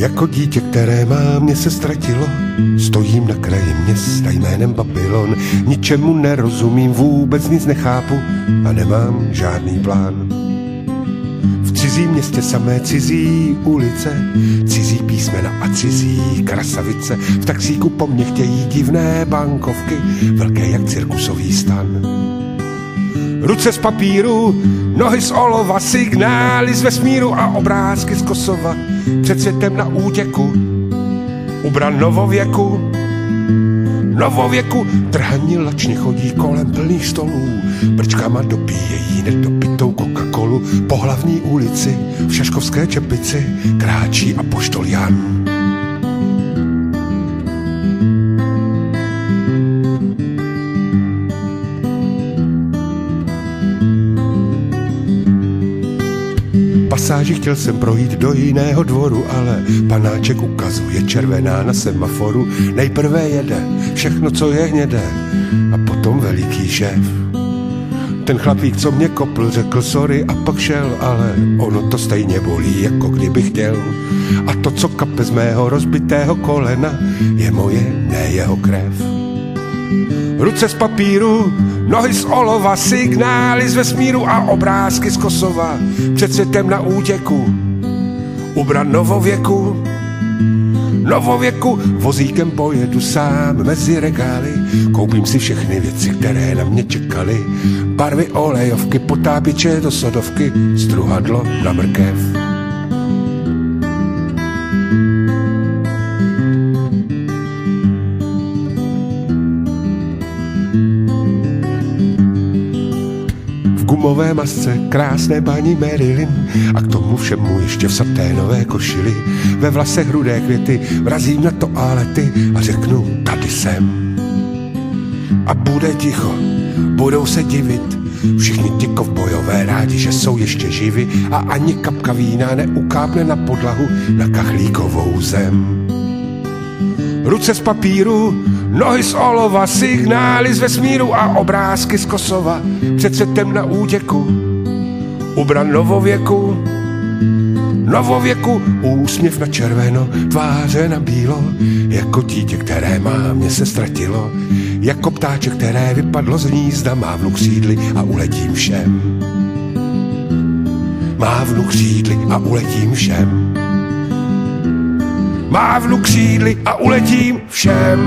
Jako dítě, které mě se ztratilo, stojím na kraji města jménem Babylon. Ničemu nerozumím, vůbec nic nechápu a nemám žádný plán. V cizím městě samé cizí ulice, cizí písmena a cizí krasavice. V taxíku po mně chtějí divné bankovky, velké jak cirkusový stan. Ruce z papíru, nohy z olova, signály z vesmíru a obrázky z Kosova. Před světem na útěku, ubran novověku, trhaní lačně chodí kolem plných stolů, brčkama dopíjejí nedopitou Coca-Colu. Po hlavní ulici v šaškovské čepici kráčí apoštol Jan. Pasáži chtěl jsem projít do jiného dvoru, ale panáček ukazuje červená na semaforu. Nejprve jede všechno, co je hnědé, a potom veliký šéf. Ten chlapík, co mě kopl, řekl sorry a pak šel, ale ono to stejně bolí, jako kdyby chtěl. A to, co kape z mého rozbitého kolena, je moje, ne jeho krev. Ruce z papíru, nohy z olova, signály z vesmíru a obrázky z Kosova. Před světem na útěku, ubran novověku, vozíkem pojedu sám mezi regály. Koupím si všechny věci, které na mě čekaly. Barvy, olejovky, potápěče do sodovky, struhadlo na mrkev. Gumové masce, krásné paní Marilyn a k tomu všemu ještě v saténové košili. Ve vlasech rudé květy, vrazím na toalety a řeknu, tady jsem. A bude ticho, budou se divit všichni ti kovbojové, rádi, že jsou ještě živi, a ani kapka vína neukápne na podlahu na kachlíkovou zem. Ruce z papíru, nohy z olova, signály z vesmíru a obrázky z Kosova. Před světem na útěku, ubran novověku, úsměv na červeno, tváře na bílo. Jako dítě, které mě se ztratilo, jako ptáček, které vypadlo z hnízda. Mávnu křídly a uletím všem. Mávnu křídly a uletím všem. Mávnu křídly a uletím všem.